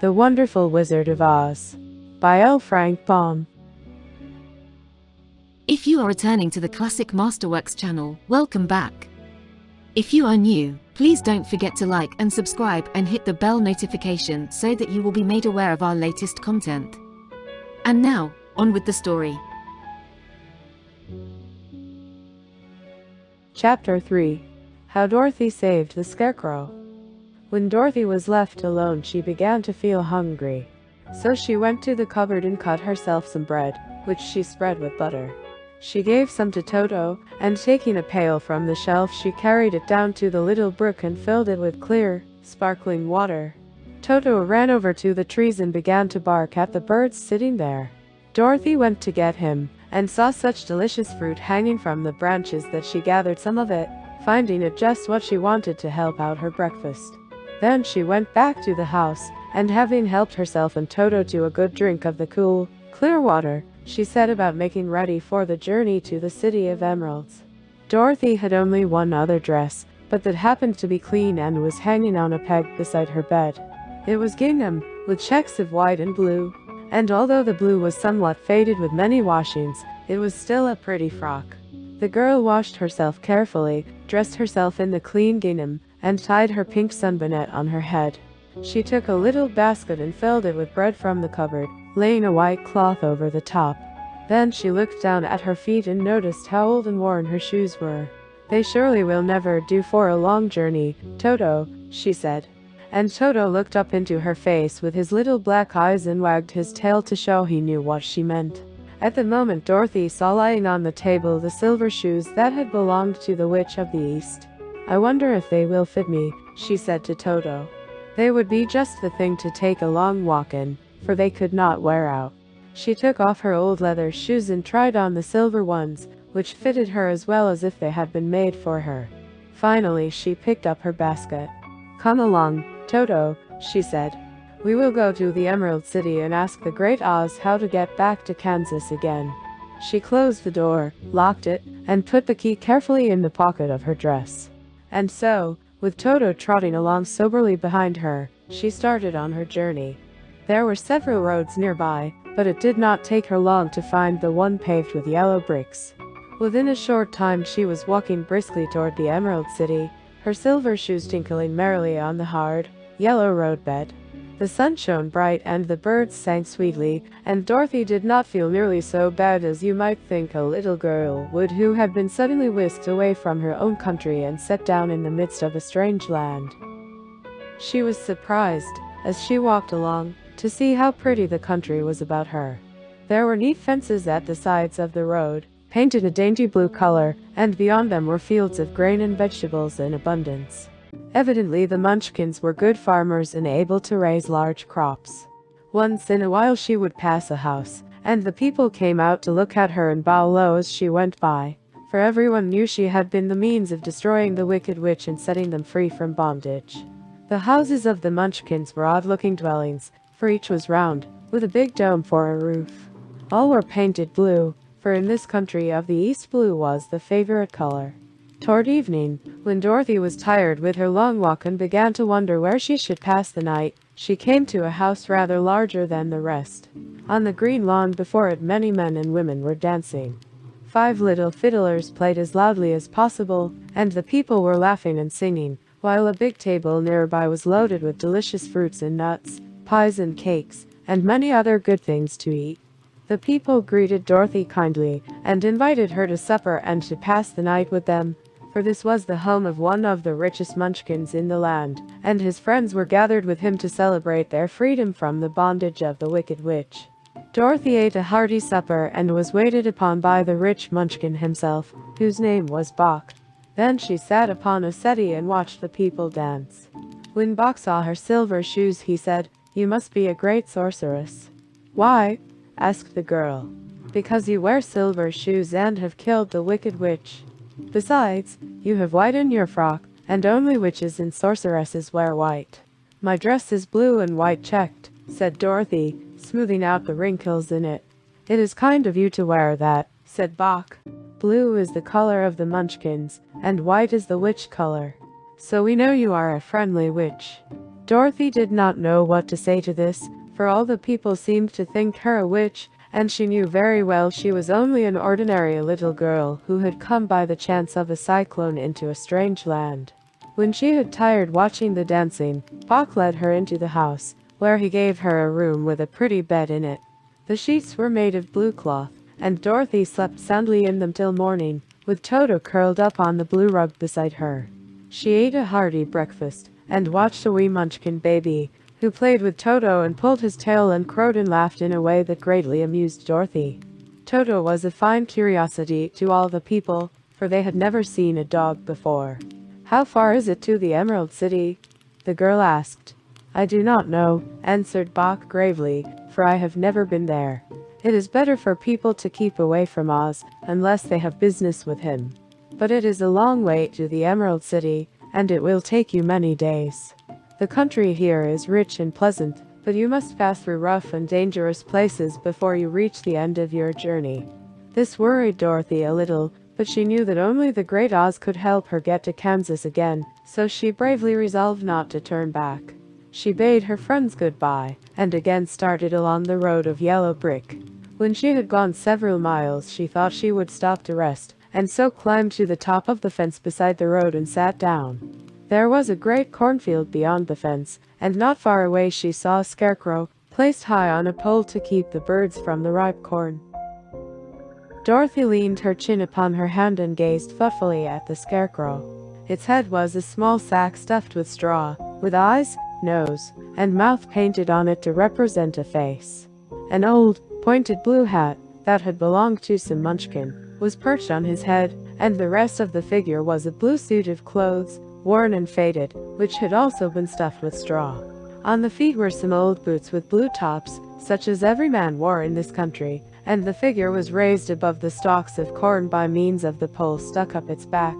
The Wonderful Wizard of Oz by L. Frank Baum. If you are returning to the Classic Masterworks channel, welcome back. If you are new, please don't forget to like and subscribe and hit the bell notification so that you will be made aware of our latest content. And now, on with the story. Chapter 3. How Dorothy Saved the Scarecrow. When Dorothy was left alone, she began to feel hungry. So she went to the cupboard and cut herself some bread, which she spread with butter. She gave some to Toto, and taking a pail from the shelf, she carried it down to the little brook and filled it with clear, sparkling water. Toto ran over to the trees and began to bark at the birds sitting there. Dorothy went to get him, and saw such delicious fruit hanging from the branches that she gathered some of it, finding it just what she wanted to help out her breakfast. Then she went back to the house, and having helped herself and Toto to a good drink of the cool, clear water, she set about making ready for the journey to the City of Emeralds. Dorothy had only one other dress, but that happened to be clean and was hanging on a peg beside her bed. It was gingham, with checks of white and blue, and although the blue was somewhat faded with many washings, it was still a pretty frock. The girl washed herself carefully, dressed herself in the clean gingham, and tied her pink sunbonnet on her head. She took a little basket and filled it with bread from the cupboard, laying a white cloth over the top. Then she looked down at her feet and noticed how old and worn her shoes were. "They surely will never do for a long journey, Toto," she said. And Toto looked up into her face with his little black eyes and wagged his tail to show he knew what she meant. At the moment Dorothy saw lying on the table the silver shoes that had belonged to the Witch of the East. "I wonder if they will fit me," she said to Toto. They would be just the thing to take a long walk in, for they could not wear out. She took off her old leather shoes and tried on the silver ones, which fitted her as well as if they had been made for her. Finally she picked up her basket. "Come along, Toto," she said. "We will go to the Emerald City and ask the Great Oz how to get back to Kansas again." She closed the door, locked it, and put the key carefully in the pocket of her dress. And so, with Toto trotting along soberly behind her, she started on her journey. There were several roads nearby, but it did not take her long to find the one paved with yellow bricks. Within a short time she was walking briskly toward the Emerald City, her silver shoes tinkling merrily on the hard, yellow roadbed. The sun shone bright and the birds sang sweetly, and Dorothy did not feel nearly so bad as you might think a little girl would who had been suddenly whisked away from her own country and set down in the midst of a strange land. She was surprised, as she walked along, to see how pretty the country was about her. There were neat fences at the sides of the road, painted a dainty blue color, and beyond them were fields of grain and vegetables in abundance. Evidently the Munchkins were good farmers and able to raise large crops. Once in a while she would pass a house, and the people came out to look at her and bow low as she went by, for everyone knew she had been the means of destroying the Wicked Witch and setting them free from bondage. The houses of the Munchkins were odd-looking dwellings, for each was round, with a big dome for a roof. All were painted blue, for in this country of the East blue was the favorite color. Toward evening, when Dorothy was tired with her long walk and began to wonder where she should pass the night, she came to a house rather larger than the rest. On the green lawn before it many men and women were dancing. 5 little fiddlers played as loudly as possible, and the people were laughing and singing, while a big table nearby was loaded with delicious fruits and nuts, pies and cakes, and many other good things to eat. The people greeted Dorothy kindly, and invited her to supper and to pass the night with them, for this was the home of one of the richest Munchkins in the land, and his friends were gathered with him to celebrate their freedom from the bondage of the Wicked Witch. Dorothy ate a hearty supper and was waited upon by the rich Munchkin himself, whose name was Bok. Then she sat upon a settee and watched the people dance. When Bok saw her silver shoes, he said, "You must be a great sorceress." "Why?" asked the girl. "Because you wear silver shoes and have killed the Wicked Witch. Besides, you have white in your frock, and only witches and sorceresses wear white." "My dress is blue and white checked," said Dorothy, smoothing out the wrinkles in it. "It is kind of you to wear that," said Bok. "Blue is the color of the Munchkins, and white is the witch color. So we know you are a friendly witch." Dorothy did not know what to say to this, for all the people seemed to think her a witch, and she knew very well she was only an ordinary little girl who had come by the chance of a cyclone into a strange land. When she had tired watching the dancing, Bach led her into the house, where he gave her a room with a pretty bed in it. The sheets were made of blue cloth, and Dorothy slept soundly in them till morning, with Toto curled up on the blue rug beside her. She ate a hearty breakfast, and watched a wee munchkin baby, who played with Toto and pulled his tail and crowed and laughed in a way that greatly amused Dorothy. Toto was a fine curiosity to all the people, for they had never seen a dog before. "How far is it to the Emerald City?" the girl asked. "I do not know," answered Bach gravely, "for I have never been there. It is better for people to keep away from Oz, unless they have business with him. But it is a long way to the Emerald City, and it will take you many days. The country here is rich and pleasant, but you must pass through rough and dangerous places before you reach the end of your journey." This worried Dorothy a little, but she knew that only the Great Oz could help her get to Kansas again, so she bravely resolved not to turn back. She bade her friends goodbye, and again started along the road of yellow brick. When she had gone several miles, she thought she would stop to rest, and so climbed to the top of the fence beside the road and sat down. There was a great cornfield beyond the fence, and not far away she saw a scarecrow, placed high on a pole to keep the birds from the ripe corn. Dorothy leaned her chin upon her hand and gazed thoughtfully at the scarecrow. Its head was a small sack stuffed with straw, with eyes, nose, and mouth painted on it to represent a face. An old, pointed blue hat, that had belonged to some munchkin, was perched on his head, and the rest of the figure was a blue suit of clothes, worn and faded, which had also been stuffed with straw. On the feet were some old boots with blue tops, such as every man wore in this country, and the figure was raised above the stalks of corn by means of the pole stuck up its back.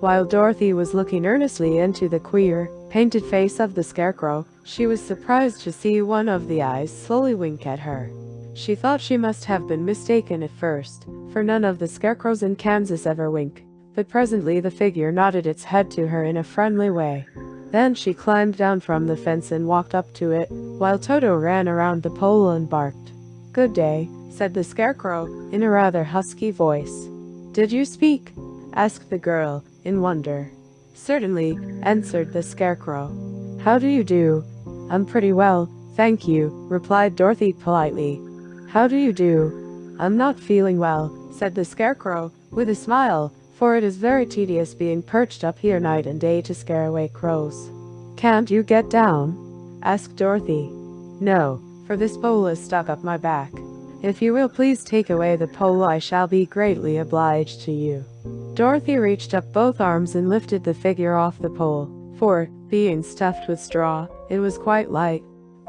While Dorothy was looking earnestly into the queer, painted face of the scarecrow, she was surprised to see one of the eyes slowly wink at her. She thought she must have been mistaken at first, for none of the scarecrows in Kansas ever wink, but presently the figure nodded its head to her in a friendly way. Then she climbed down from the fence and walked up to it, while Toto ran around the pole and barked. "Good day," said the scarecrow, in a rather husky voice. "Did you speak?" asked the girl, in wonder. "Certainly," answered the scarecrow. "How do you do?" "I'm pretty well, thank you," replied Dorothy politely. "How do you do?" "I'm not feeling well," said the scarecrow, with a smile, "for it is very tedious being perched up here night and day to scare away crows." "Can't you get down?" asked Dorothy. "No, for this pole is stuck up my back. If you will please take away the pole, I shall be greatly obliged to you." Dorothy reached up both arms and lifted the figure off the pole, for, being stuffed with straw, it was quite light.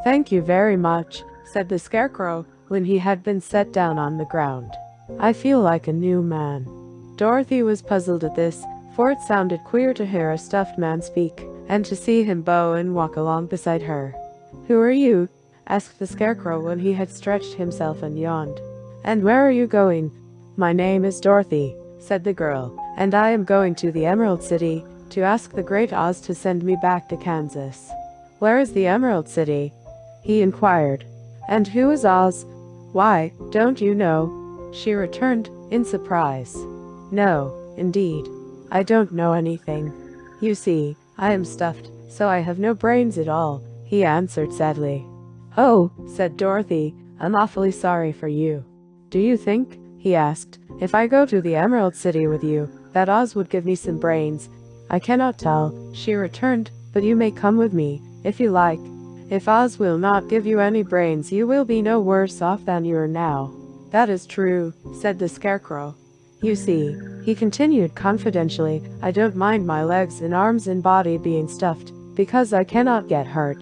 "Thank you very much," said the scarecrow, when he had been set down on the ground. "I feel like a new man." Dorothy was puzzled at this, for it sounded queer to hear a stuffed man speak, and to see him bow and walk along beside her. "Who are you?" asked the scarecrow when he had stretched himself and yawned. "And where are you going?" "My name is Dorothy," said the girl, "and I am going to the Emerald City, to ask the Great Oz to send me back to Kansas." "Where is the Emerald City?" he inquired. "And who is Oz?" "Why, don't you know?" she returned, in surprise. "No, indeed. I don't know anything. You see, I am stuffed, so I have no brains at all," he answered sadly. "Oh," said Dorothy, "I'm awfully sorry for you. Do you think," he asked, "if I go to the Emerald City with you, that Oz would give me some brains?" "I cannot tell," she returned, "but you may come with me, if you like. If Oz will not give you any brains, you will be no worse off than you are now." "That is true," said the scarecrow. "You see," he continued confidentially, "I don't mind my legs and arms and body being stuffed, because I cannot get hurt.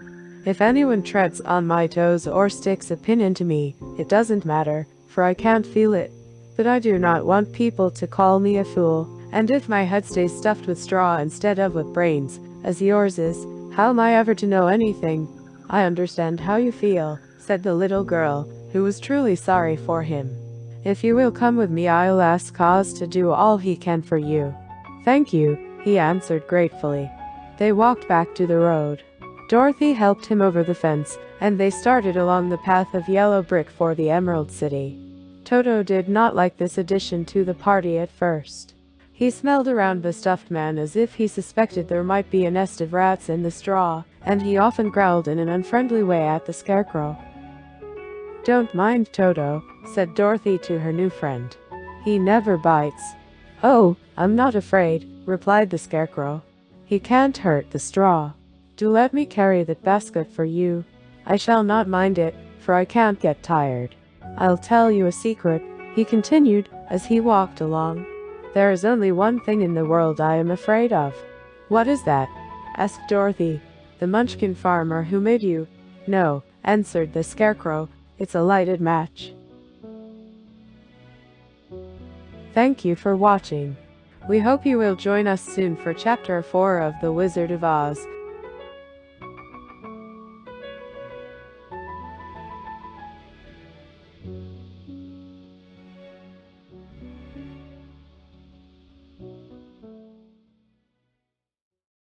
If anyone treads on my toes or sticks a pin into me, it doesn't matter, for I can't feel it. But I do not want people to call me a fool, and if my head stays stuffed with straw instead of with brains, as yours is, how am I ever to know anything?" "I understand how you feel," said the little girl, who was truly sorry for him. "If you will come with me, I'll ask Oz to do all he can for you." "Thank you," he answered gratefully. They walked back to the road. Dorothy helped him over the fence, and they started along the path of yellow brick for the Emerald City. Toto did not like this addition to the party at first. He smelled around the stuffed man as if he suspected there might be a nest of rats in the straw, and he often growled in an unfriendly way at the Scarecrow. "Don't mind Toto," said Dorothy to her new friend. "He never bites." "Oh, I'm not afraid," replied the Scarecrow. "He can't hurt the straw. Do let me carry that basket for you. I shall not mind it, for I can't get tired. I'll tell you a secret," he continued, as he walked along. "There is only one thing in the world I am afraid of." "What is that?" asked Dorothy. "The Munchkin farmer who made you." "No," answered the Scarecrow, "it's a lighted match." Thank you for watching. We hope you will join us soon for Chapter 4 of The Wizard of Oz.